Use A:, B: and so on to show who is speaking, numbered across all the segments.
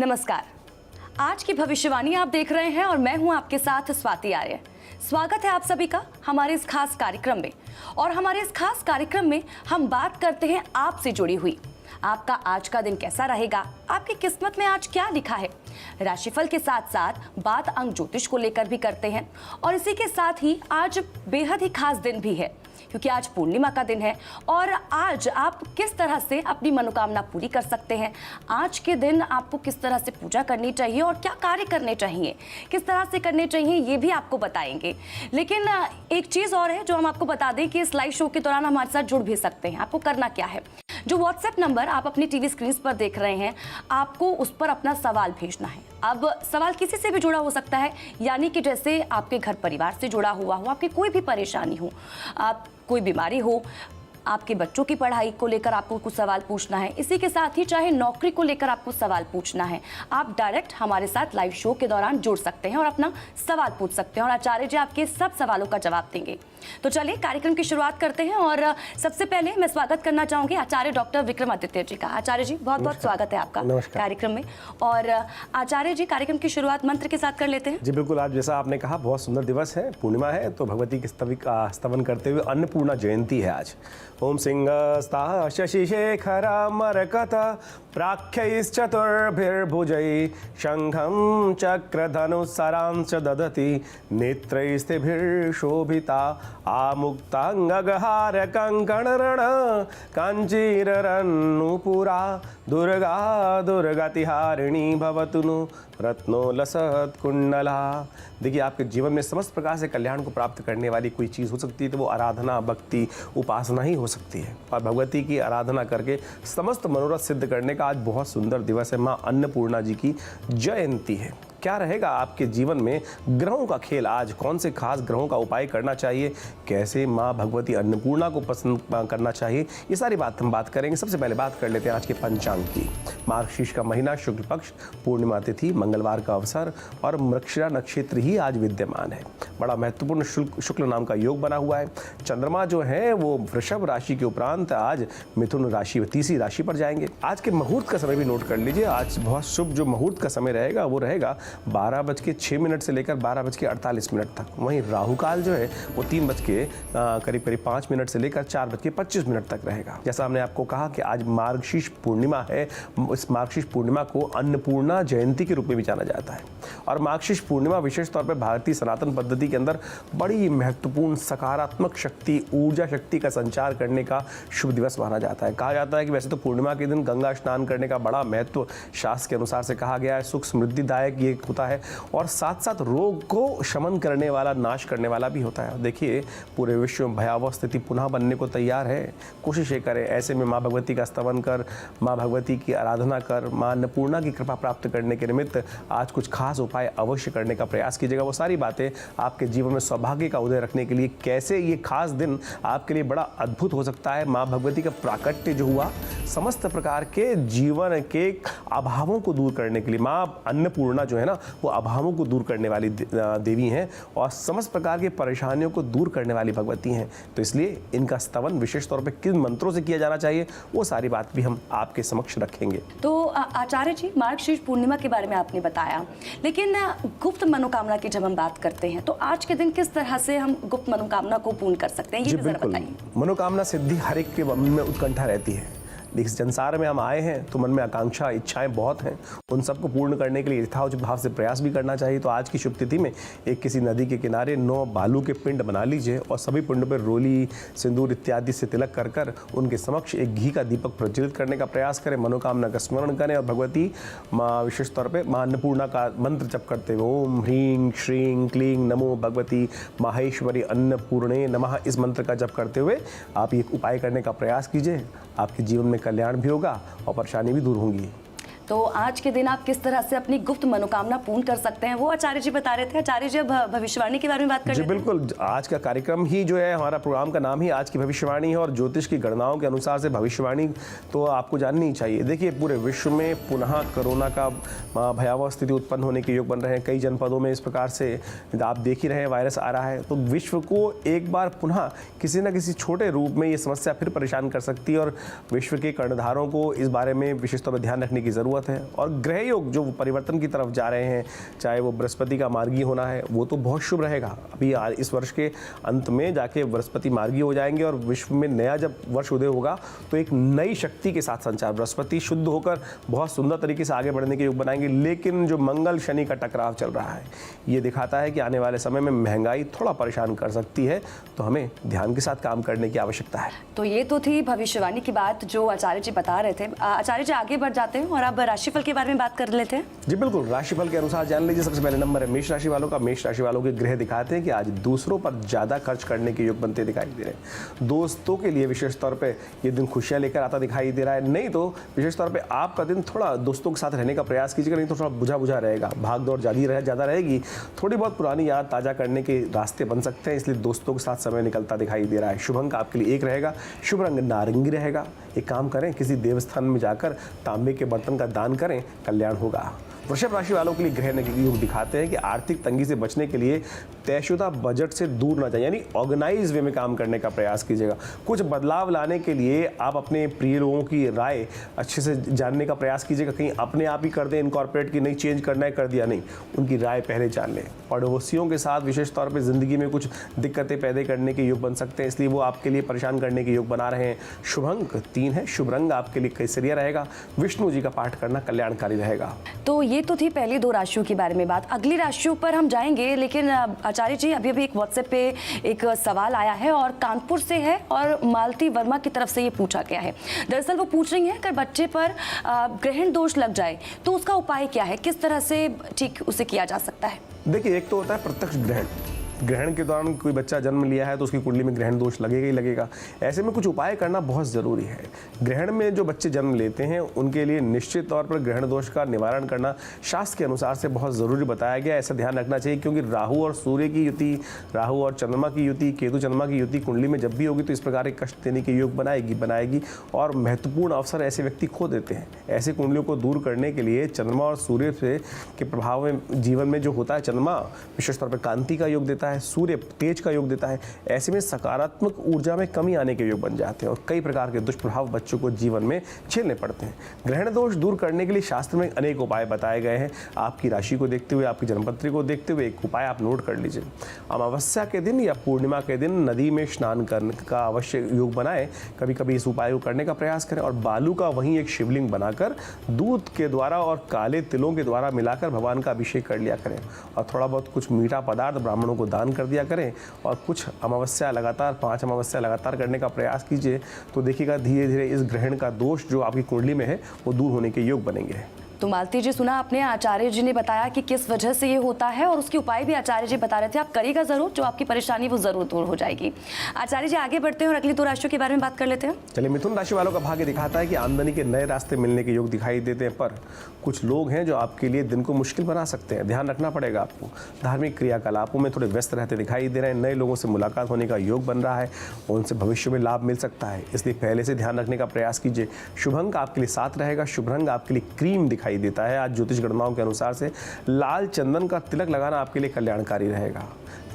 A: नमस्कार। आज की भविष्यवाणी आप देख रहे हैं और मैं हूं आपके साथ स्वाति आर्य। स्वागत है आप सभी का हमारे इस खास कार्यक्रम में। और हमारे इस खास कार्यक्रम में हम बात करते हैं आपसे जुड़ी हुई। आपका आज का दिन कैसा रहेगा, आपकी किस्मत में आज क्या लिखा है, राशिफल के साथ साथ बात अंक ज्योतिष को लेकर भी करते हैं। और इसी के साथ ही आज बेहद ही खास दिन भी है क्योंकि आज पूर्णिमा का दिन है और आज आप किस तरह से अपनी मनोकामना पूरी कर सकते हैं, आज के दिन आपको किस तरह से पूजा करनी चाहिए और क्या कार्य करने चाहिए, किस तरह से करने चाहिए, ये भी आपको बताएंगे। लेकिन एक चीज़ और है जो हम आपको बता दें कि इस लाइव शो के दौरान हमारे साथ जुड़ भी सकते हैं। आपको करना क्या है, जो व्हाट्सएप नंबर आप अपनी टीवी स्क्रीन पर देख रहे हैं, आपको उस पर अपना सवाल भेजना है। अब सवाल किसी से भी जुड़ा हो सकता है, यानी कि जैसे आपके घर परिवार से जुड़ा हुआ हो, आपकी कोई भी परेशानी हो, आप कोई बीमारी हो, आपके बच्चों की पढ़ाई को लेकर आपको कुछ सवाल पूछना है, इसी के साथ ही चाहे नौकरी को लेकर आपको सवाल पूछना है, आप डायरेक्ट हमारे साथ लाइव शो के दौरान जुड़ सकते हैं और अपना सवाल पूछ सकते हैं और आचार्य जी आपके सब सवालों का जवाब देंगे। तो चलिए कार्यक्रम की शुरुआत करते हैं और सबसे पहले मैं स्वागत करना चाहूंगी आचार्य डॉक्टर विक्रमादित्य जी का। आचार्य जी बहुत बहुत स्वागत है आपका कार्यक्रम में। और आचार्य जी कार्यक्रम की शुरुआत मंत्र के साथ कर लेते हैं।
B: जी बिल्कुल, आज जैसा आपने कहा बहुत सुंदर दिवस है, पूर्णिमा है, तो भगवती के स्तवन करते हुए अन्नपूर्णा जयंती है आज। ओम सिंहस्ता शशिशेखरा मरकत प्राख्यैश्चतुर्भिर्भुजैः शंखं चक्रधनुस्सरांश्च ददति नेत्रैस्तिभिर्शोभिता आमुक्तांगगहार कंकणरण कांचीरन्नूपुरा दुर्गा दुर्गतिहारिणी भवतु नु रत्नोलसत्कुंडला। देखिए, आपके जीवन में समस्त प्रकार से कल्याण को प्राप्त करने वाली कोई चीज़ हो सकती है तो वो आराधना, भक्ति, उपासना ही हो सकती है। और भगवती की आराधना करके समस्त मनोरथ सिद्ध करने का आज बहुत सुंदर दिवस है। माँ अन्नपूर्णा जी की जयंती है। क्या रहेगा आपके जीवन में ग्रहों का खेल, आज कौन से खास ग्रहों का उपाय करना चाहिए, कैसे माँ भगवती अन्नपूर्णा को पसंद करना चाहिए, ये सारी बात हम बात करेंगे। सबसे पहले बात कर लेते हैं आज के पंचांग की। मार्गशीर्ष का महीना, शुक्ल पक्ष, पूर्णिमा तिथि, मंगलवार का अवसर और मृगशिरा नक्षत्र ही आज विद्यमान है। बड़ा महत्वपूर्ण शुक्ल नाम का योग बना हुआ है। चंद्रमा जो है वो वृषभ राशि के उपरांत आज मिथुन राशि, तीसरी राशि पर जाएंगे। आज के मुहूर्त का समय भी नोट कर लीजिए। आज बहुत शुभ जो मुहूर्त का समय रहेगा वो रहेगा 12:06 से लेकर 12:48 तक। वहीं राहु काल जो है वो 3 करीब 5 मिनट से लेकर 4:25 तक रहेगा। जैसा हमने आपको कहा कि आज मार्गशीर्ष पूर्णिमा है, इस मार्गशीर्ष पूर्णिमा को अन्नपूर्णा जयंती के रूप में भी जाना जाता है। और मार्गशीर्ष पूर्णिमा विशेष तौर पर भारतीय सनातन पद्धति के अंदर बड़ी महत्वपूर्ण सकारात्मक शक्ति, ऊर्जा शक्ति का संचार करने का शुभ दिवस माना जाता है। कहा जाता है कि वैसे तो पूर्णिमा के दिन गंगा स्नान करने का बड़ा महत्व शास्त्र के अनुसार से कहा गया है। सुख समृद्धिदायक ये होता है और साथ साथ रोग को शमन करने वाला, नाश करने वाला भी होता है। देखिए, पूरे विश्व में भयावह स्थिति पुनः बनने को तैयार है। कोशिश ये करें, ऐसे में माँ भगवती का स्तवन कर, माँ भगवती की आराधना कर, माँ अन्नपूर्णा की कृपा प्राप्त करने के निमित्त आज कुछ खास उपाय अवश्य करने का प्रयास कीजिएगा। वो सारी बातें आपके जीवन में सौभाग्य का उदय रखने के लिए, कैसे ये खास दिन आपके लिए बड़ा अद्भुत हो सकता है। माँ भगवती का प्राकट्य जो हुआ समस्त प्रकार के जीवन के अभावों को दूर करने के लिए, माँ अन्नपूर्णा जो है ना वो अभावों को दूर करने वाली देवी हैं और समस्त प्रकार की परेशानियों को दूर करने वाली भगवती हैं। तो इसलिए इनका स्तवन विशेष तौर पे किन मंत्रों से किया जाना चाहिए वो सारी बात भी हम आपके समक्ष रखेंगे।
A: तो आचार्य जी, मार्गशीर्ष पूर्णिमा के बारे में आपने बताया, लेकिन गुप्त मनोकामना की जब हम बात करते हैं तो आज के दिन किस तरह से हम गुप्त मनोकामना को पूर्ण कर सकते हैं, ये भी जरा बताइए।
B: मनोकामना सिद्धि हर एक के मन में उत्कंठा रहती है। इस संसार में हम आए हैं तो मन में आकांक्षा, इच्छाएं बहुत हैं, उन सबको पूर्ण करने के लिए यथाउचित भाव से प्रयास भी करना चाहिए। तो आज की शुभ तिथि में एक किसी नदी के किनारे 9 बालू के पिंड बना लीजिए और सभी पिंडों पर रोली, सिंदूर इत्यादि से तिलक कर कर उनके समक्ष एक घी का दीपक प्रज्वलित करने का प्रयास करें, मनोकामना का स्मरण करें और भगवती माँ विशेष तौर पर माँ अन्नपूर्णा का मंत्र जप करते हुए ओम ह्रीं श्रीं क्लीं नमो भगवती माहेश्वरी अन्नपूर्णे नमः, इस मंत्र का जप करते हुए आप ये उपाय करने का प्रयास कीजिए। आपके जीवन में कल्याण भी होगा और परेशानी भी दूर होंगी।
A: तो आज के दिन आप किस तरह से अपनी गुप्त मनोकामना पूर्ण कर सकते हैं वो आचार्य जी बता रहे थे। आचार्य जी अब भविष्यवाणी के बारे में बात कर
B: जी बिल्कुल, आज का कार्यक्रम ही जो है, हमारा प्रोग्राम का नाम ही आज की भविष्यवाणी है और ज्योतिष की गणनाओं के अनुसार से भविष्यवाणी तो आपको जाननी ही चाहिए। देखिए, पूरे विश्व में पुनः कोरोना का भयावह स्थिति उत्पन्न होने के योग बन रहे हैं। कई जनपदों में इस प्रकार से आप देख ही रहे हैं वायरस आ रहा है। तो विश्व को एक बार पुनः किसी न किसी छोटे रूप में ये समस्या फिर परेशान कर सकती है और विश्व के कर्णधारों को इस बारे में विशेष तौर पर ध्यान रखने की जरूरत खूबसूरत है। और ग्रह योग जो परिवर्तन की तरफ जा रहे हैं, चाहे वो बृहस्पति का मार्गी होना है, वो तो बहुत शुभ रहेगा। अभी इस वर्ष के अंत में जाके बृहस्पति मार्गी हो जाएंगे और विश्व में नया जब वर्ष उदय होगा तो एक नई शक्ति के साथ संचार, बृहस्पति शुद्ध होकर बहुत सुंदर तरीके से आगे बढ़ने के योग बनाएंगे। लेकिन जो मंगल शनि का टकराव चल रहा है, ये दिखाता है कि आने वाले समय में महंगाई थोड़ा परेशान कर सकती है, तो हमें ध्यान के साथ काम करने की आवश्यकता है।
A: तो ये तो थी भविष्यवाणी की बात जो आचार्य जी बता रहे थे। आचार्य जी आगे बढ़ जाते हैं और अब राशिफल के बारे में बात कर लेते हैं।
B: जी बिल्कुल, राशिफल के अनुसार जान लीजिए। सबसे पहले नंबर है मेष राशि वालों का। मेष राशि वालों के ग्रह दिखाते हैं कि आज दूसरों पर ज़्यादा खर्च करने के योग बनते दिखाई दे रहे हैं। दोस्तों के लिए विशेष तौर पे ये दिन खुशियाँ लेकर आता दिखाई दे रहा है। नहीं तो विशेष तौर पे आपका दिन थोड़ा दोस्तों के साथ रहने का प्रयास कीजिएगा, नहीं तो थोड़ा बुझा बुझा रहेगा, भाग दौड़ ज़्यादा रहेगी। थोड़ी बहुत पुरानी याद ताज़ा करने के रास्ते बन सकते हैं, इसलिए दोस्तों के साथ समय निकलता दिखाई दे रहा है। शुभ अंक आपके लिए 1 रहेगा, शुभ रंग नारंगी रहेगा। एक काम करें, किसी देवस्थान में जाकर तांबे के बर्तन का दान करें, कल्याण होगा। वृषभ राशि वालों के लिए ग्रह योग दिखाते हैं कि आर्थिक तंगी से बचने के लिए तयशुदा बजट से दूर ना जाए, यानी ऑर्गेनाइज वे में काम करने का प्रयास कीजिएगा। कुछ बदलाव लाने के लिए आप अपने प्रिय लोगों की राय अच्छे से जानने का प्रयास कीजिएगा। कहीं अपने आप ही कर दें इनकॉर्पोरेट की, नहीं चेंज करना है कर दिया, नहीं, उनकी राय पहले जान लें। पड़ोसियों के साथ विशेष तौर पर जिंदगी में कुछ दिक्कतें पैदा करने के योग बन सकते हैं, इसलिए वो आपके लिए परेशान करने के योग बना रहे हैं। शुभ अंक 3 है, शुभ रंग आपके लिए केसरिया रहेगा। विष्णु जी का पाठ करना कल्याणकारी रहेगा।
A: तो ये तो थी पहली 2 राशियों के बारे में बात। अगली राशियों पर हम जाएंगे, लेकिन आचार्य जी अभी एक व्हाट्सएप पे एक सवाल आया है और कानपुर से है और मालती वर्मा की तरफ से ये पूछा गया है। दरअसल वो पूछ रही हैं अगर बच्चे पर ग्रहण दोष लग जाए तो उसका उपाय क्या है, किस तरह से ठीक उसे किया जा सकता है?
B: देखिए, एक तो होता है प्रत्यक्ष ग्रहण। ग्रहण के दौरान कोई बच्चा जन्म लिया है तो उसकी कुंडली में ग्रहण दोष लगेगा ही लगेगा। ऐसे में कुछ उपाय करना बहुत ज़रूरी है। ग्रहण में जो बच्चे जन्म लेते हैं उनके लिए निश्चित तौर पर ग्रहण दोष का निवारण करना शास्त्र के अनुसार से बहुत ज़रूरी बताया गया है। ऐसा ध्यान रखना चाहिए क्योंकि राहु और सूर्य की युति, राहु और चंद्रमा की युति, केतु चंद्रमा की युति कुंडली में जब भी होगी तो इस प्रकार के कष्ट देने के योग बनाएगी और महत्वपूर्ण अवसर ऐसे व्यक्ति खो देते हैं। ऐसे कुंडलियों को दूर करने के लिए चंद्रमा और सूर्य से के प्रभाव में जीवन में जो होता है, चंद्रमा विशेष तौर पर कांति का योग देता है, सूर्य तेज का योग देता है। ऐसे में सकारात्मक ऊर्जा में कमी आने के योग बन जाते हैं और कई प्रकार के दुष्प्रभाव बच्चों को जीवन में झेलने पड़ते हैं। ग्रहण दोष दूर करने के लिए शास्त्र में अनेक उपाय बताए गए हैं। आपकी राशि को देखते हुए, आपकी जन्मपत्री को देखते हुए एक उपाय आप नोट कर लीजिए। अमावस्या के दिन या पूर्णिमा के दिन नदी में स्नान करने का अवश्य योग बनाएं। कभी कभी इस उपाय को करने का प्रयास करें और बालू का वहीं एक शिवलिंग बनाकर दूध के द्वारा और काले तिलों के द्वारा मिलाकर भगवान का अभिषेक कर लिया करें और थोड़ा बहुत कुछ मीठा पदार्थ ब्राह्मणों को दान कर दिया करें और कुछ अमावस्या लगातार 5 अमावस्या लगातार करने का प्रयास कीजिए तो देखिएगा धीरे धीरे इस ग्रहण का दोष जो आपकी कुंडली में है वो दूर होने के योग बनेंगे।
A: तो मालती जी, सुना आपने, आचार्य जी ने बताया कि किस वजह से ये होता है और उसके उपाय भी आचार्य जी बता रहे थे। आप करिएगा जरूर, जो आपकी परेशानी वो जरूर दूर हो जाएगी। आचार्य जी आगे बढ़ते हैं और अगली 2 राशियों के बारे में बात कर लेते हैं।
B: चलिए, मिथुन राशि वालों का भाग्य दिखाता है कि आमदनी के नए रास्ते मिलने के योग दिखाई देते हैं, पर कुछ लोग हैं जो आपके लिए दिन को मुश्किल बना सकते हैं। ध्यान रखना पड़ेगा आपको। धार्मिक क्रियाकलापों में थोड़े व्यस्त रहते दिखाई दे रहे हैं। नए लोगों से मुलाकात होने का योग बन रहा है, उनसे भविष्य में लाभ मिल सकता है, इसलिए पहले से ध्यान रखने का प्रयास कीजिए। शुभ अंक आपके लिए 7 रहेगा, शुभ रंग आपके लिए क्रीम दिखाई देता है। आज गणनाओं के अनुसार से लाल चंदन का तिलक लगाना आपके लिए कल्याणकारी रहेगा।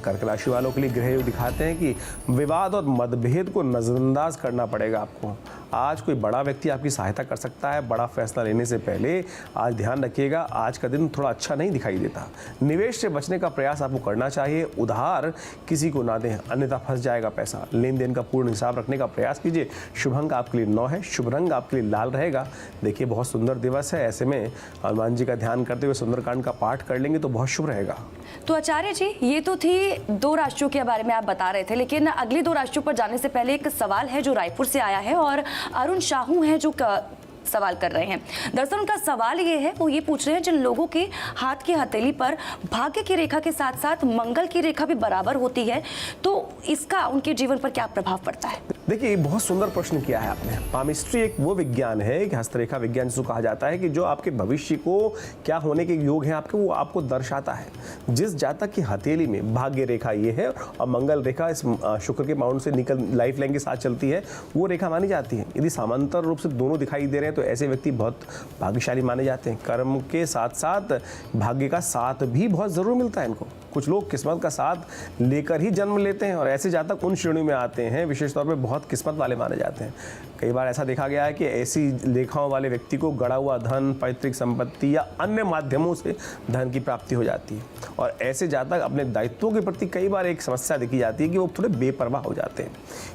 B: कर्क राशि वालों के लिए ग्रह योग दिखाते हैं कि विवाद और मतभेद को नजरअंदाज करना पड़ेगा आपको। आज कोई बड़ा व्यक्ति आपकी सहायता कर सकता है। बड़ा फैसला लेने से पहले आज ध्यान रखिएगा, आज का दिन थोड़ा अच्छा नहीं दिखाई देता। निवेश से बचने का प्रयास आपको करना चाहिए। उधार किसी को ना दें, अन्यथा फंस जाएगा पैसा। लेन देन का पूर्ण हिसाब रखने का प्रयास कीजिए। शुभ अंक आपके लिए 9 है, शुभ रंग आपके लिए लाल रहेगा। देखिए, बहुत सुंदर दिवस है, ऐसे में हनुमान जी का ध्यान करते हुए सुंदरकांड का पाठ कर लेंगे तो बहुत शुभ रहेगा।
A: तो आचार्य जी, ये तो थी 2 राशियों के बारे में आप बता रहे थे, लेकिन अगली 2 राशियों पर जाने से पहले एक सवाल है जो रायपुर से आया है और अरुण शाहू हैं जो सवाल कर रहे हैं। दरअसल उनका सवाल ये है, वो ये पूछ रहे हैं जिन लोगों के हाथ की हथेली पर भाग्य की रेखा के साथ साथ मंगल की रेखा भी बराबर होती है, तो इसका उनके जीवन पर क्या प्रभाव पड़ता है?
B: देखिए, बहुत सुंदर प्रश्न किया है आपने। पामिस्ट्री एक वो विज्ञान है कि हस्तरेखा विज्ञान जिसको कहा जाता है कि जो आपके भविष्य को क्या होने के योग हैं आपके, वो आपको दर्शाता है। जिस जातक की हथेली में भाग्य रेखा ये है और मंगल रेखा इस शुक्र के माउंट से निकल लाइफ लाइन के साथ चलती है, वो रेखा मानी जाती है। यदि समांतर रूप से दोनों दिखाई दे रहे हैं तो ऐसे व्यक्ति बहुत भाग्यशाली माने जाते हैं। कर्म के साथ साथ भाग्य का साथ भी बहुत जरूर मिलता है इनको। कुछ लोग किस्मत का साथ लेकर ही जन्म लेते हैं और ऐसे जातक उन श्रेणी में आते हैं, विशेष तौर पे बहुत किस्मत वाले माने जाते हैं। कई बार ऐसा देखा गया है कि ऐसी लेखाओं वाले व्यक्ति को गड़ा हुआ धन, पैतृक संपत्ति या अन्य माध्यमों से धन की प्राप्ति हो जाती है। और ऐसे जातक अपने दायित्वों के प्रति कई बार एक समस्या देखी जाती है कि वो थोड़े बेपरवाह हो जाते हैं,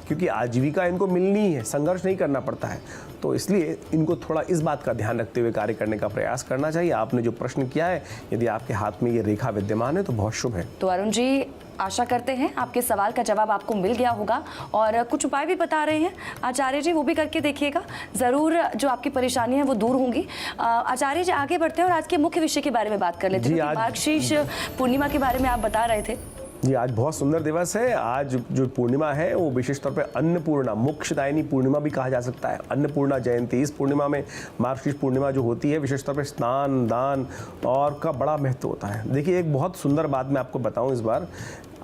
B: क्योंकि आजीविका इनको मिलनी है, संघर्ष नहीं करना पड़ता है। तो इसलिए इनको थोड़ा इस बात का ध्यान रखते हुए कार्य करने का प्रयास करना चाहिए। आपने जो प्रश्न किया है, यदि आपके हाथ में ये रेखा विद्यमान है तो बहुत शुभ है।
A: तो अरुण जी, आशा करते हैं आपके सवाल का जवाब आपको मिल गया होगा, और कुछ उपाय भी बता रहे हैं आचार्य जी, वो भी करके देखिएगा, ज़रूर जो आपकी परेशानी है वो दूर होंगी। आचार्य जी, आगे बढ़ते हैं और आज के मुख्य विषय के बारे में बात कर लेते हैं। मार्गशीर्ष पूर्णिमा के बारे में आप बता रहे थे।
B: जी, आज बहुत सुंदर दिवस है। आज जो पूर्णिमा है वो विशेष तौर पे अन्नपूर्णा, मोक्षदायिनी पूर्णिमा भी कहा जा सकता है, अन्नपूर्णा जयंती। इस पूर्णिमा में, मार्गशीर्ष पूर्णिमा जो होती है, विशेष तौर पे स्नान, दान और का बड़ा महत्व होता है। देखिए, एक बहुत सुंदर बात मैं आपको बताऊं इस बार।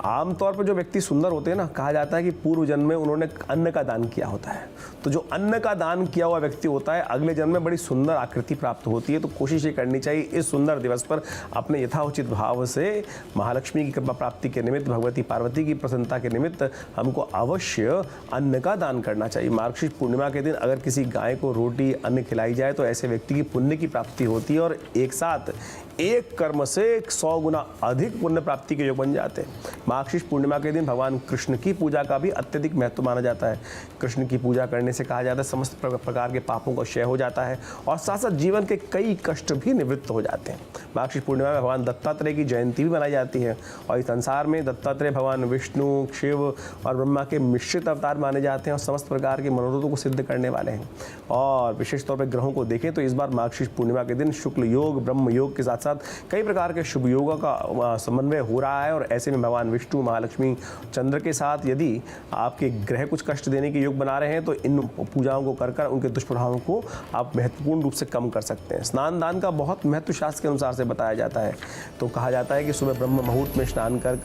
B: आमतौर पर जो व्यक्ति सुंदर होते हैं ना, कहा जाता है कि पूर्व जन्म में उन्होंने अन्न का दान किया होता है। तो जो अन्न का दान किया हुआ व्यक्ति होता है, अगले जन्म में बड़ी सुंदर आकृति प्राप्त होती है। तो कोशिश ये करनी चाहिए इस सुंदर दिवस पर अपने यथाउचित भाव से महालक्ष्मी की कृपा प्राप्ति के निमित्त, भगवती पार्वती की प्रसन्नता के निमित्त हमको अवश्य अन्न का दान करना चाहिए। मार्गशीर्ष पूर्णिमा के दिन अगर किसी गाय को रोटी, अन्न खिलाई जाए तो ऐसे व्यक्ति की पुण्य की प्राप्ति होती है, और एक साथ एक कर्म से 100 गुना अधिक पुण्य प्राप्ति के योग बन जाते हैं। मार्गशीर्ष पूर्णिमा के दिन भगवान कृष्ण की पूजा का भी अत्यधिक महत्व माना जाता है। कृष्ण की पूजा करने से कहा जाता है समस्त प्रकार के पापों का क्षय हो जाता है, और साथ साथ जीवन के कई कष्ट भी निवृत्त हो जाते हैं। मार्गशीर्ष पूर्णिमा में भगवान दत्तात्रेय की जयंती भी मनाई जाती है, और इस संसार में दत्तात्रेय भगवान विष्णु, शिव और ब्रह्मा के मिश्रित अवतार माने जाते हैं, और समस्त प्रकार के मनोरथों को सिद्ध करने वाले हैं। और विशेष तौर पर ग्रहों को देखें तो इस बार मार्गशीर्ष पूर्णिमा के दिन शुक्ल योग, ब्रह्म योग के साथ कई प्रकार के शुभ योगों का समन्वय हो रहा है। और ऐसे में भगवान विष्णु, महालक्ष्मी, चंद्र के साथ यदि आपके ग्रह कुछ कष्ट देने के योग बना रहे हैं तो इन पूजाओं को कर उनके दुष्प्रभावों को आप महत्वपूर्ण रूप से कम कर सकते हैं। स्नान दान का बहुत महत्व शास्त्र के अनुसार से बताया जाता है। तो कहा जाता है कि सुबह ब्रह्म मुहूर्त में स्नान कर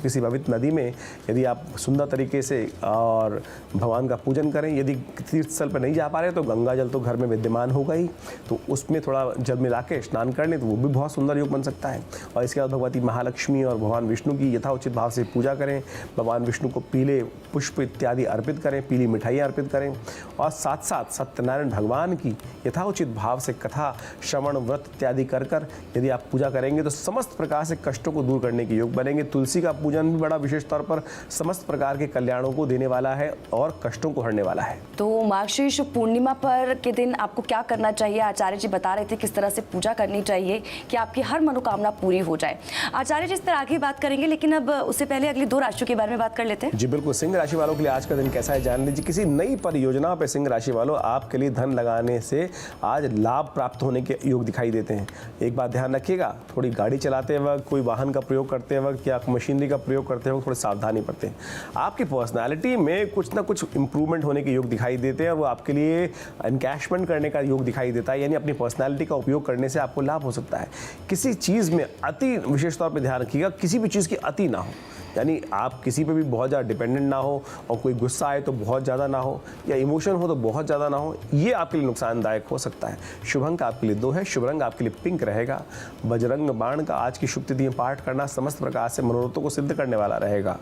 B: किसी पवित्र नदी में यदि आप सुंदर तरीके से और भगवान का पूजन करें, यदि तीर्थ स्थल पर नहीं जा पा रहे तो गंगा जल तो घर में विद्यमान होगा ही, तो उसमें थोड़ा जल मिला के स्नान कर लें तो वो भी बहुत सुंदर योग बन सकता है। और इसके बाद भगवती महालक्ष्मी और भगवान विष्णु की यथाउचित भाव से पूजा करें। भगवान विष्णु को पीले पुष्प इत्यादि अर्पित करें, पीली मिठाइयाँ अर्पित करें, और साथ साथ सत्यनारायण भगवान की यथाउचित भाव से कथा, श्रवण, व्रत इत्यादि कर यदि आप पूजा करेंगे तो समस्त प्रकार से कष्टों को दूर करने के योग बनेंगे। तुलसी का पूजन भी बड़ा विशेष तौर पर समस्त प्रकार के कल्याणों को देने वाला है और कष्टों को हरने वाला है।
A: तो मार्गशीर्ष पूर्णिमा पर के दिन आपको क्या करना चाहिए? आचार्य जी बता रहे थे किस तरह से पूजा करनी चाहिए कि आपकी हर मनोकामना पूरी हो जाए। आचार्य जी इस तरह आगे बात करेंगे, लेकिन अब उससे पहले अगली 2 राशियों के बारे में बात कर लेते हैं।
B: जी बिल्कुल। सिंह राशि वालों के लिए आज का दिन कैसा है जान लीजिए। किसी नई परियोजना पर सिंह राशि वालों आपके लिए धन लगाने से आज लाभ प्राप्त होने के योग दिखाई देते हैं। एक बात ध्यान रखिएगा, थोड़ी गाड़ी चलाते वक्त, कोई वाहन का प्रयोग करते वक्त या मशीनरी का प्रयोग करते वक्त थोड़ी सावधानी बरतें। आपकी पर्सनालिटी में कुछ ना कुछ इंप्रूवमेंट होने के योग दिखाई देते हैं, और वो आपके लिए एनकैशमेंट करने का योग दिखाई देता है, यानी अपनी पर्सनालिटी का उपयोग करने से आपको लाभ हो सकता है। किसी चीज़ में अति, विशेष तौर पर ध्यान रखिएगा, किसी भी चीज़ की अति ना हो, यानी आप किसी पे भी बहुत ज़्यादा डिपेंडेंट ना हो, और कोई गुस्सा आए तो बहुत ज़्यादा ना हो, या इमोशन हो तो बहुत ज़्यादा ना हो, ये आपके लिए नुकसानदायक हो सकता है। शुभ अंक आपके लिए 2 है, शुभ रंग आपके लिए पिंक रहेगा। बजरंग बाण का आज की शुभ तिथि में पाठ करना समस्त प्रकार से मनोरथों को सिद्ध करने वाला रहेगा।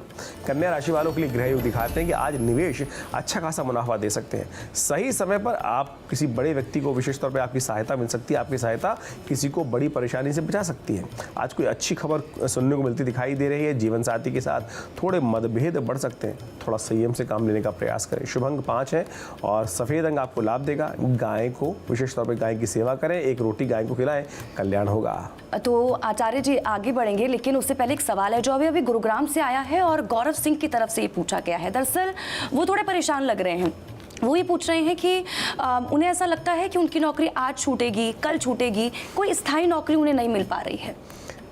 B: कन्या राशि वालों के लिए ग्रह योग दिखाते हैं कि आज निवेश अच्छा खासा मुनाफा दे सकते हैं। सही समय पर आप किसी बड़े व्यक्ति को विशेष तौर पर आपकी सहायता मिल सकती है, आपकी सहायता किसी को बड़ी परेशानी से बचा सकती है। आज कोई अच्छी खबर सुनने को मिलती दिखाई दे रही है। जीवन साथी के साथ थोड़े मतभेद बढ़ सकते हैं, थोड़ा संयम से काम लेने का प्रयास करें। शुभ अंक 5 है, और सफ़ेद रंग आपको लाभ देगा। गाय को विशेष तौर पर गाय की सेवा करें, एक रोटी गाय को खिलाएं, कल्याण होगा।
A: तो आचार्य जी आगे बढ़ेंगे, लेकिन उससे पहले एक सवाल है जो अभी गुरुग्राम से आया है और गौरव सिंह की तरफ से ये पूछा गया है। दरअसल वो थोड़े परेशान लग रहे हैं। वो ये पूछ रहे हैं कि उन्हें ऐसा लगता है कि उनकी नौकरी आज छूटेगी, कल छूटेगी, कोई स्थायी नौकरी उन्हें नहीं मिल पा रही है।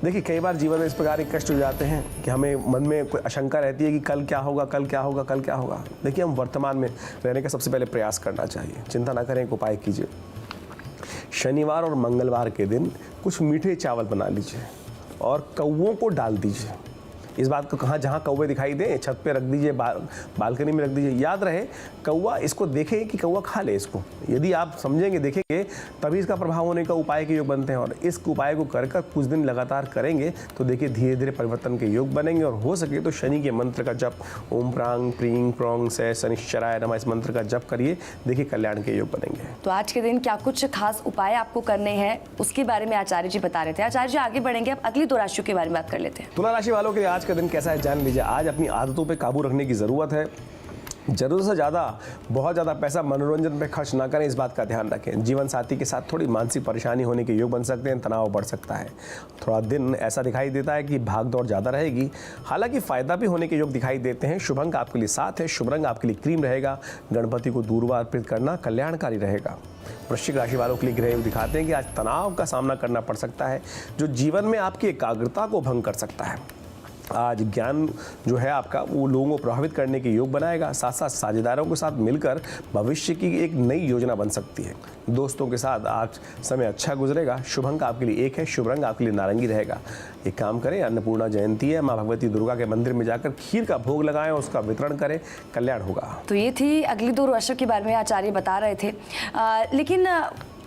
B: देखिए, कई बार जीवन में इस प्रकार के कष्ट हो जाते हैं कि हमें मन में कोई आशंका रहती है कि कल क्या होगा, कल क्या होगा, कल क्या होगा। देखिए, हम वर्तमान में रहने का सबसे पहले प्रयास करना चाहिए। चिंता ना करें, एक उपाय कीजिए। शनिवार और मंगलवार के दिन कुछ मीठे चावल बना लीजिए और कौवों को डाल दीजिए। इस बात को कहाँ जहाँ कौवे दिखाई दें छत पे रख दीजिए, बालकनी में रख दीजिए। याद रहे कौवा इसको देखे कि कौवा खा ले इसको। यदि आप समझेंगे देखेंगे तभी इसका प्रभाव होने का उपाय के योग बनते हैं। और इस उपाय को कर कुछ दिन लगातार करेंगे तो देखिए धीरे धीरे परिवर्तन के योग बनेंगे। और हो सके तो शनि के मंत्र का जप ओम प्रांग प्रींग प्रोंग से शनिश्चराय नमः इस मंत्र का जप करिए, देखिए कल्याण के योग बनेंगे।
A: तो आज के दिन क्या कुछ खास उपाय आपको करने हैं उसके बारे में आचार्य जी बता रहे थे। आचार्य जी आगे बढ़ेंगे, अब अगली 2 राशियों के बारे में बात कर लेते हैं।
B: तुला राशि वालों के लिए आज का दिन कैसा है जान लीजिए। आज अपनी आदतों पे काबू रखने की ज़रूरत है। ज़रूरत से ज़्यादा बहुत ज़्यादा पैसा मनोरंजन पे खर्च ना करें, इस बात का ध्यान रखें। जीवन साथी के साथ थोड़ी मानसिक परेशानी होने के योग बन सकते हैं, तनाव बढ़ सकता है। थोड़ा दिन ऐसा दिखाई देता है कि भाग दौड़ ज़्यादा रहेगी, हालांकि फ़ायदा भी होने के योग दिखाई देते हैं। शुभ अंक आपके लिए 7 है, शुभ रंग आपके लिए क्रीम रहेगा। गणपति को दूर्वा अर्पित करना कल्याणकारी रहेगा। वृश्चिक राशि वालों के लिए ग्रह योग दिखाते हैं कि आज तनाव का सामना करना पड़ सकता है, जो जीवन में आपकी एकाग्रता को भंग कर सकता है। आज ज्ञान जो है आपका वो लोगों को प्रभावित करने के योग बनाएगा। साथ साथ साझेदारों के साथ मिलकर भविष्य की एक नई योजना बन सकती है। दोस्तों के साथ आज समय अच्छा गुजरेगा। शुभ अंक आपके लिए 1 है, शुभ रंग आपके लिए नारंगी रहेगा। एक काम करें, अन्नपूर्णा जयंती है, माँ भगवती दुर्गा के मंदिर में जाकर खीर का भोग लगाएं, उसका वितरण करें, कल्याण होगा।
A: तो ये थी अगली 2 राशियों के बारे में आचार्य बता रहे थे। लेकिन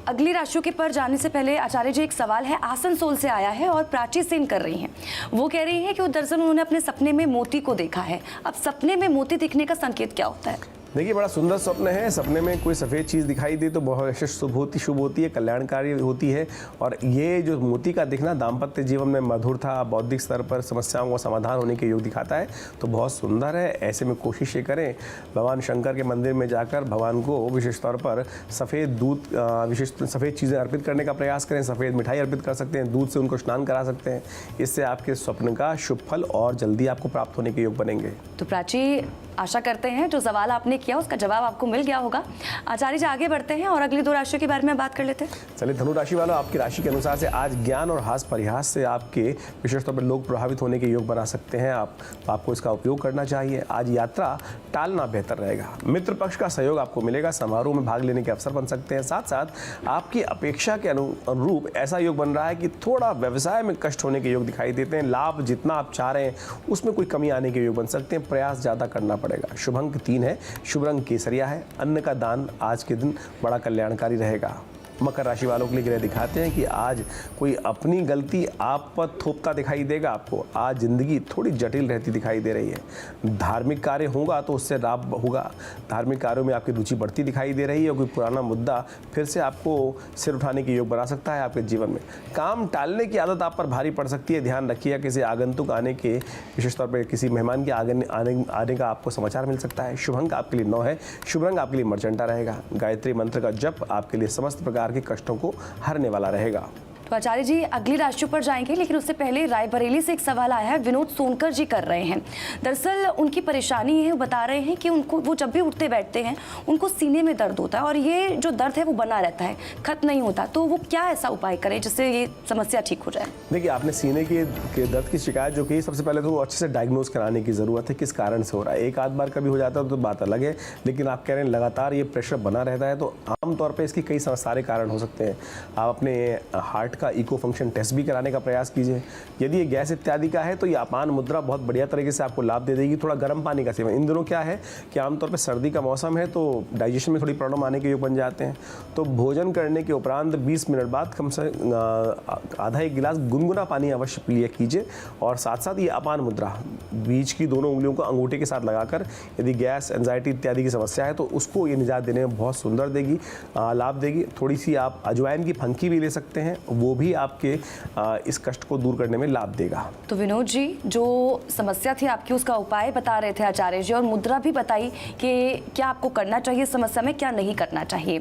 A: अगली राशियों के पर जाने से पहले आचार्य जी एक सवाल है, आसनसोल से आया है और प्राची सेन कर रही हैं। वो कह रही हैं कि वो दरअसल उन्होंने अपने सपने में मोती को देखा है। अब सपने में मोती दिखने का संकेत क्या होता है?
B: देखिए बड़ा सुंदर स्वप्न है। सपने में कोई सफ़ेद चीज़ दिखाई दे तो बहुत शुभ होती है, कल्याणकारी होती है। और ये जो मोती का दिखना दाम्पत्य जीवन में मधुरता, बौद्धिक स्तर पर समस्याओं का समाधान होने के योग दिखाता है, तो बहुत सुंदर है। ऐसे में कोशिश ये करें भगवान शंकर के मंदिर में जाकर भगवान को विशेष तौर पर सफ़ेद दूध, विशेष सफ़ेद चीज़ें अर्पित करने का प्रयास करें। सफ़ेद मिठाई अर्पित कर सकते हैं, दूध से उनको स्नान करा सकते हैं। इससे आपके स्वप्न का शुभ फल और जल्दी आपको प्राप्त होने के योग बनेंगे।
A: तो प्राची आशा करते हैं जो सवाल आपने किया उसका जवाब आपको मिल गया होगा। आचार्य जी आगे बढ़ते हैं और अगली 2 राशियों के बारे में बात कर लेते हैं।
B: चलिए धनु राशि वालों, आपकी राशि के अनुसार से आज ज्ञान और हास परिहास से आपके विशेष तौर पर लोग प्रभावित होने के योग बना सकते हैं। आपको इसका उपयोग करना चाहिए। आज यात्रा टालना बेहतर रहेगा। मित्र पक्ष का सहयोग आपको मिलेगा, समारोह में भाग लेने के अवसर बन सकते हैं। साथ साथ आपकी अपेक्षा के अनुरूप ऐसा योग बन रहा है कि थोड़ा व्यवसाय में कष्ट होने के योग दिखाई देते हैं। लाभ जितना आप चाह रहे हैं उसमें कोई कमी आने के योग बन सकते हैं, प्रयास ज़्यादा करना पड़ेगा। शुभ अंक 3 है, शुभ रंग केसरिया है। अन्न का दान आज के दिन बड़ा कल्याणकारी रहेगा। मकर राशि वालों के लिए ग्रह दिखाते हैं कि आज कोई अपनी गलती आप पर थोपता दिखाई देगा आपको। आज जिंदगी थोड़ी जटिल रहती दिखाई दे रही है। धार्मिक कार्य होगा तो उससे लाभ होगा। धार्मिक कार्यों में आपकी रुचि बढ़ती दिखाई दे रही है। कोई पुराना मुद्दा फिर से आपको सिर उठाने के योग बना सकता है आपके जीवन में। काम टालने की आदत आप पर भारी पड़ सकती है, ध्यान रखिएगा। किसी आगंतुक आने के, विशेष तौर पर किसी मेहमान के आने का आपको समाचार मिल सकता है। शुभ अंक आपके लिए 9 है, शुभ रंग आपके लिए मर्चेंटा रहेगा। गायत्री मंत्र का जप आपके लिए समस्त प्रकार के कष्टों को हरने वाला रहेगा।
A: तो आचार्य जी अगली राशियों पर जाएंगे, लेकिन उससे पहले रायबरेली से एक सवाल आया है, विनोद सोनकर जी कर रहे हैं। दरअसल उनकी परेशानी है, वो बता रहे हैं कि उनको वो जब भी उठते बैठते हैं उनको सीने में दर्द होता है और ये जो दर्द है वो बना रहता है, खत्म नहीं होता। तो वो क्या ऐसा उपाय करें जिससे ये समस्या ठीक हो जाए?
B: देखिए आपने सीने के दर्द की शिकायत जो की, सबसे पहले तो अच्छे से डायग्नोज कराने की ज़रूरत है, किस कारण से हो रहा है। एक आध बार कभी हो जाता है तो बात अलग है, लेकिन आप कह रहे हैं लगातार ये प्रेशर बना रहता है तो आमतौर पर इसकी कई सारे कारण हो सकते हैं। आप अपने हार्ट का इको फंक्शन टेस्ट भी कराने का प्रयास कीजिए। यदि ये गैस इत्यादि का है तो ये अपान मुद्रा बहुत बढ़िया तरीके से आपको लाभ दे देगी। थोड़ा गर्म पानी का सेवन, इन दिनों क्या है कि आमतौर पर सर्दी का मौसम है तो डाइजेशन में थोड़ी प्रॉब्लम आने के योग बन जाते हैं। तो भोजन करने के उपरांत 20 मिनट बाद कम से आधा 1 गिलास गुनगुना पानी अवश्य लिया कीजिए। और साथ साथ ये अपान मुद्रा बीच की दोनों उंगलियों को अंगूठे के साथ लगाकर यदि गैस, एंजाइटी इत्यादि की समस्या है तो उसको ये निजात देने में बहुत सुंदर देगी, लाभ देगी। थोड़ी सी आप अजवाइन की फंकी भी ले सकते हैं, वो भी आपके इस कष्ट को दूर करने में लाभ देगा।
A: तो विनोद जी जो समस्या थी आपकी उसका उपाय बता रहे थे आचार्य जी, और मुद्रा भी बताई कि क्या आपको करना चाहिए समस्या में, क्या नहीं करना चाहिए।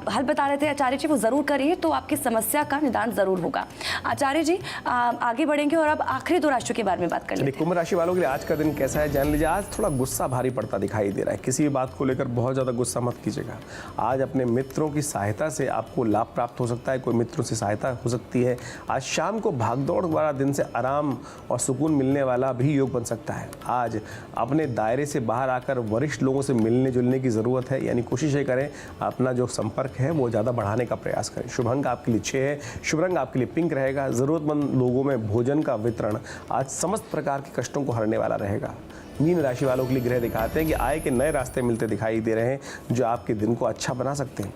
A: हल बता रहे थे आचार्य जी, वो ज़रूर करिए तो आपकी समस्या का निदान ज़रूर होगा। आचार्य जी आगे बढ़ेंगे और अब आखिरी 2 राशियों के बारे में बात कर लेते हैं।
B: कुंभ राशि वालों के लिए आज का दिन कैसा है जान लीजिए। आज थोड़ा गुस्सा भारी पड़ता दिखाई दे रहा है, किसी भी बात को लेकर बहुत ज़्यादा गुस्सा मत कीजिएगा। आज अपने मित्रों की सहायता से आपको लाभ प्राप्त हो सकता है, कोई मित्रों से सहायता सहायता हो सकती है। आज शाम को भागदौड़ वाला दिन से आराम और सुकून मिलने वाला भी योग बन सकता है। आज अपने दायरे से बाहर आकर वरिष्ठ लोगों से मिलने जुलने की ज़रूरत है, यानी कोशिश ये करें अपना जो संपर्क है वो ज़्यादा बढ़ाने का प्रयास करें। शुभ अंक आपके लिए 6 है, शुभ रंग आपके लिए पिंक रहेगा। ज़रूरतमंद लोगों में भोजन का वितरण आज समस्त प्रकार के कष्टों को हरने वाला रहेगा। मीन राशि वालों के लिए ग्रह दिखाते हैं कि आय के नए रास्ते मिलते दिखाई दे रहे हैं जो आपके दिन को अच्छा बना सकते हैं।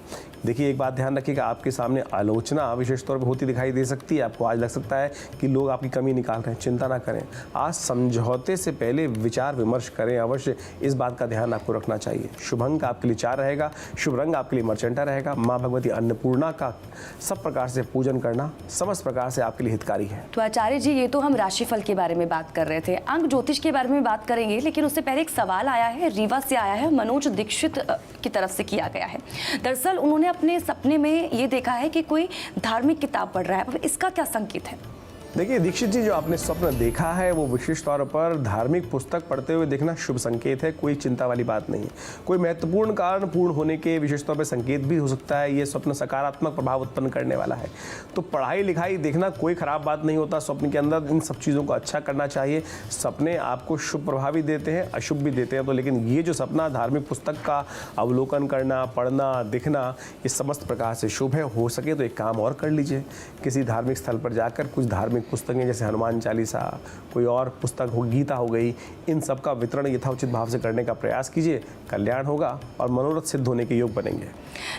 B: देखिए, एक बात ध्यान रखिएगा, आपके सामने आलोचना विशेष तौर पर होती दिखाई दे सकती है। आपको आज लग सकता है कि लोग आपकी कमी निकाल रहे हैं, चिंता ना करें। आज समझौते से पहले विचार विमर्श करें, अवश्य इस बात का ध्यान आपको रखना चाहिए। शुभ अंक आपके लिए 4 रहेगा, शुभ रंग आपके लिए मर्चेंटा रहेगा। माँ भगवती अन्नपूर्णा का सब प्रकार से पूजन करना समस्त प्रकार से आपके लिए हितकारी है।
A: तो आचार्य जी, ये तो हम राशिफल के बारे में बात कर रहे थे, अंक ज्योतिष के बारे में बात करेंगे, लेकिन उससे पहले एक सवाल आया है, रीवा से आया है, मनोज दीक्षित की तरफ से किया गया है। दरअसल उन्होंने अपने सपने में ये देखा है कि कोई धार्मिक किताब पढ़ रहा है, अब इसका क्या संकेत है?
B: देखिए दीक्षित जी, जो आपने स्वप्न देखा है वो विशेष तौर पर धार्मिक पुस्तक पढ़ते हुए देखना शुभ संकेत है, कोई चिंता वाली बात नहीं है। कोई महत्वपूर्ण कारण पूर्ण होने के विशेष तौर पर संकेत भी हो सकता है। ये स्वप्न सकारात्मक प्रभाव उत्पन्न करने वाला है, तो पढ़ाई लिखाई देखना कोई खराब बात नहीं होता। स्वप्न के अंदर इन सब चीज़ों को अच्छा करना चाहिए। सपने आपको शुभ प्रभाव भी देते हैं, अशुभ भी देते हैं, तो लेकिन ये जो सपना धार्मिक पुस्तक का अवलोकन करना, पढ़ना, दिखना, ये समस्त प्रकार से शुभ है। हो सके तो एक काम और कर लीजिए, किसी धार्मिक स्थल पर जाकर कुछ धार्मिक पुस्तकें जैसे हनुमान चालीसा, कोई और पुस्तक हो, गीता हो गई, इन सब का वितरण यथाउचित भाव से करने का प्रयास कीजिए। कल्याण होगा और मनोरथ सिद्ध होने के योग बनेंगे।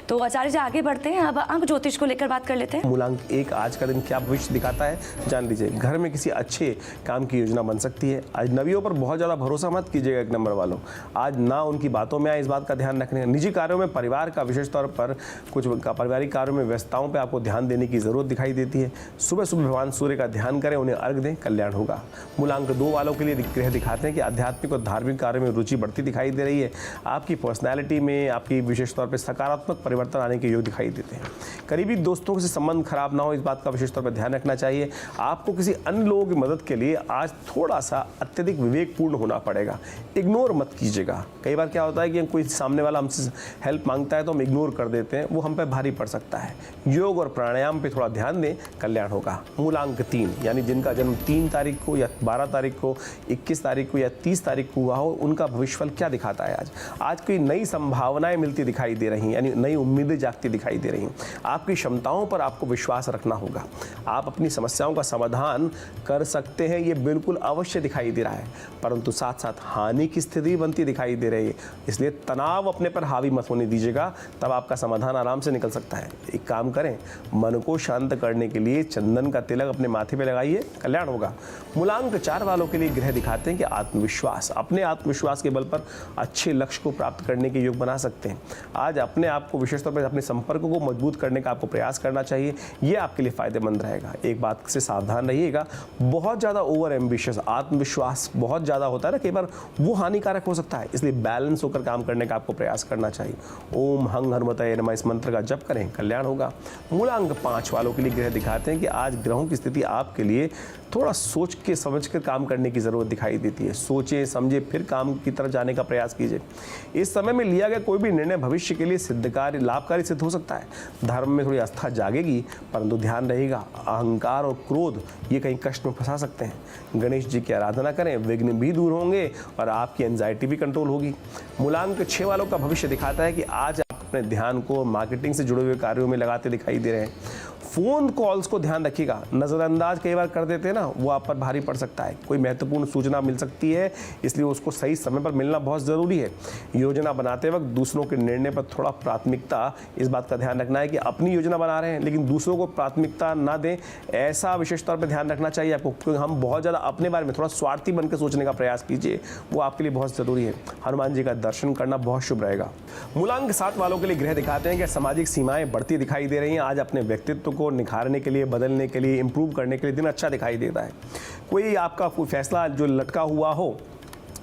A: तो आचार्य जी, आगे बढ़ते हैं, अब अंक ज्योतिष को लेकर बात कर लेते हैं।
B: मूलांक 1 आज का दिन क्या भविष्य दिखाता है जान लीजिए। घर में किसी अच्छे काम की योजना बन सकती है। अजनबियों पर बहुत ज़्यादा भरोसा मत कीजिएगा, 1 नंबर वालों। आज ना उनकी बातों में आए, इस बात का ध्यान रखने। निजी कार्यों में परिवार का विशेष तौर पर कुछ पारिवारिक कार्यों में व्यस्तताओं पर आपको ध्यान देने की जरूरत दिखाई देती है। सुबह सुबह भगवान सूर्य का ध्यान करें, उन्हें अर्घ दें, कल्याण होगा। मूलांक 2 वालों के लिए ग्रह दिखाते हैं कि आध्यात्मिक और धार्मिक कार्य में रुचि बढ़ती दिखाई दे रही है। आपकी पर्सनैलिटी में आपकी विशेष तौर पर सकारात्मक परिवर्तन आने के योग दिखाई देते हैं। करीबी दोस्तों से संबंध खराब ना हो, इस बात का विशेष तौर पर ध्यान रखना चाहिए। आपको किसी अन्य लोगों की मदद के लिए आज थोड़ा सा अत्यधिक विवेकपूर्ण होना पड़ेगा, इग्नोर मत कीजिएगा। कई बार क्या होता है कि कोई सामने वाला हमसे हेल्प मांगता है तो हम इग्नोर कर देते हैं, वो हम पे भारी पड़ सकता है। योग और प्राणायाम पे थोड़ा ध्यान दें, कल्याण होगा। मूलांक 3 यानी जिनका जन्म 3 तारीख को या 12 तारीख को, 21 तारीख को या 30 तारीख को हुआ हो, उनका भविष्यफल क्या दिखाता है। आज कोई नई संभावनाएं मिलती दिखाई दे रही हैं, यानी नई उम्मीदें जागती दिखाई दे रही हैं। आपकी क्षमताओं पर आपको विश्वास रखना होगा। आप अपनी समस्याओं का समाधान कर सकते हैं, ये बिल्कुल अवश्य दिखाई दे रहा है, परंतु साथ साथ हानि की स्थिति बनती दिखाई दे रही है। इसलिए तनाव अपने पर हावी मत होने दीजिएगा, तब आपका समाधान आराम से निकल सकता है। एक काम करें, मन को शांत करने के लिए चंदन का तिलक अपने माथे पे लगाइए, कल्याण होगा। मूलांक 4 वालों के लिए ग्रह दिखाते हैं कि आत्मविश्वास, अपने आत्मविश्वास के बल पर अच्छे लक्ष्य को प्राप्त करने के योग बना सकते हैं। आज अपने आप को विशेष तौर पर अपने संपर्कों को मजबूत करने का आपको प्रयास करना चाहिए, ये आपके लिए फायदेमंद रहेगा। एक बात से सावधान रहिएगा, बहुत ज़्यादा ओवर एम्बिशियस आत्मविश्वास बहुत ज़्यादा होता है ना, कई बार वो हानिकारक हो सकता है, इसलिए बैलेंस होकर काम करने का आपको प्रयास करना चाहिए। ओम हंग हनुमते नमः इस मंत्र का जप करें, कल्याण होगा। मूलांक 5 वालों के लिए ग्रह दिखाते हैं कि आज ग्रहों की स्थिति आपके लिए थोड़ा सोच के समझ कर काम करने की ज़रूरत दिखाई देती है। सोचें समझे फिर काम की तरफ जाने का प्रयास कीजिए। इस समय में लिया गया कोई भी निर्णय भविष्य के लिए सिद्धकारी लाभकारी सिद्ध हो सकता है। धर्म में थोड़ी आस्था जागेगी, परंतु ध्यान रहेगा अहंकार और क्रोध ये कहीं कष्ट में फंसा सकते हैं। गणेश जी की आराधना करें, विघ्न भी दूर होंगे और आपकी एंजाइटी भी कंट्रोल होगी। मूलांक 6 वालों का भविष्य दिखाता है कि आज आप अपने ध्यान को मार्केटिंग से जुड़े हुए कार्यों में लगाते दिखाई दे रहे हैं। फ़ोन कॉल्स को ध्यान रखिएगा, नज़रअंदाज कई बार कर देते हैं ना, वो आप पर भारी पड़ सकता है। कोई महत्वपूर्ण सूचना मिल सकती है, इसलिए उसको सही समय पर मिलना बहुत ज़रूरी है। योजना बनाते वक्त दूसरों के निर्णय पर थोड़ा प्राथमिकता, इस बात का ध्यान रखना है कि अपनी योजना बना रहे हैं लेकिन दूसरों को प्राथमिकता ना दें, ऐसा विशेष तौर पर ध्यान रखना चाहिए आपको, क्योंकि हम बहुत ज़्यादा अपने बारे में थोड़ा स्वार्थी बनकर सोचने का प्रयास कीजिए, वो आपके लिए बहुत ज़रूरी है। हनुमान जी का दर्शन करना बहुत शुभ रहेगा। मूलांक 7 वालों के लिए ग्रह दिखाते हैं कि सामाजिक सीमाएं बढ़ती दिखाई दे रही हैं। आज अपने व्यक्तित्व को निखारने के लिए, बदलने के लिए, इंप्रूव करने के लिए दिन अच्छा दिखाई देता है। कोई आपका कोई फैसला जो लटका हुआ हो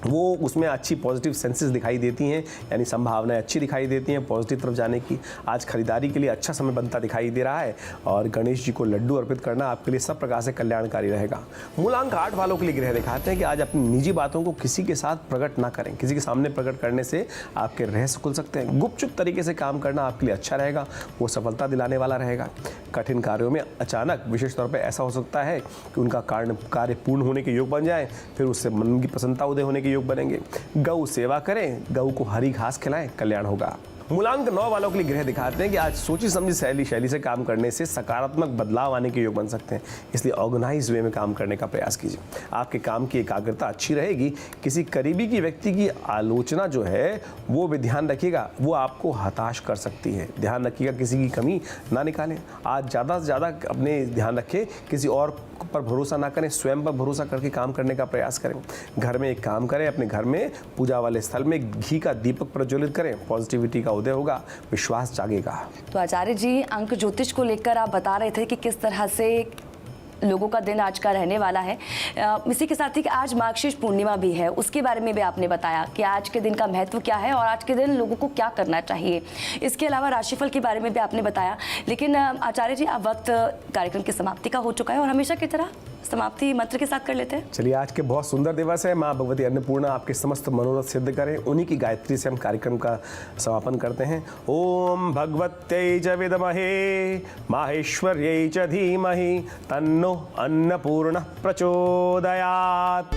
B: वो उसमें अच्छी पॉजिटिव सेंसेस दिखाई देती हैं, यानी संभावनाएं अच्छी दिखाई देती हैं पॉजिटिव तरफ जाने की। आज खरीदारी के लिए अच्छा समय बनता दिखाई दे रहा है और गणेश जी को लड्डू अर्पित करना आपके लिए सब प्रकार से कल्याणकारी रहेगा। मूलांक 8 वालों के लिए ग्रह दिखाते हैं कि आज अपनी निजी बातों को किसी के साथ प्रकट ना करें, किसी के सामने प्रकट करने से आपके रहस्य खुल सकते हैं। गुपचुप तरीके से काम करना आपके लिए अच्छा रहेगा, वो सफलता दिलाने वाला रहेगा। कठिन कार्यों में अचानक विशेष तौर पर ऐसा हो सकता है कि उनका कार्य पूर्ण होने के योग बन जाए, फिर उससे मन की प्रसन्नता उदय होने के योग बनेंगे। गौ सेवा करें, गौ को हरी घास खिलाएं, कल्याण होगा। मूलांक 9 वालों के लिए ग्रह दिखाते हैं कि आज सोची समझी शैली से काम करने से सकारात्मक बदलाव आने के योग बन सकते हैं, इसलिए ऑर्गेनाइज वे में काम करने का प्रयास कीजिए। आपके काम की एकाग्रता अच्छी रहेगी। किसी करीबी की व्यक्ति की आलोचना जो है वो भी ध्यान रखिएगा, वो आपको हताश कर सकती है। ध्यान रखिएगा किसी की कमी ना निकालें। आज ज़्यादा से ज़्यादा अपने ध्यान रखें, किसी और पर भरोसा ना करें, स्वयं पर भरोसा करके काम करने का प्रयास करें। घर में एक काम करें, अपने घर में पूजा वाले स्थल में घी का दीपक प्रज्वलित करें, पॉजिटिविटी का उदय होगा, विश्वास जागेगा।
A: तो आचार्य जी, अंक ज्योतिष को लेकर आप बता रहे थे कि किस तरह से लोगों का दिन आज का रहने वाला है। इसी के साथ ही कि आज मार्गशीर्ष पूर्णिमा भी है, उसके बारे में भी आपने बताया कि आज के दिन का महत्व क्या है और आज के दिन लोगों को क्या करना चाहिए। इसके अलावा राशिफल के बारे में भी आपने बताया। लेकिन आचार्य जी, अब वक्त कार्यक्रम की समाप्ति का हो चुका है और हमेशा की तरह समाप्ति मंत्र के साथ कर लेते हैं।
B: चलिए, आज के बहुत सुंदर दिवस है। माँ भगवती अन्नपूर्णा आपके समस्त मनोरथ सिद्ध करें, उन्हीं की गायत्री से हम कार्यक्रम का समापन करते हैं। ओम भगवत्यै च विद्महे माहेश्वर्यै च धीमहि तन्नो अन्नपूर्णः प्रचोदयात्।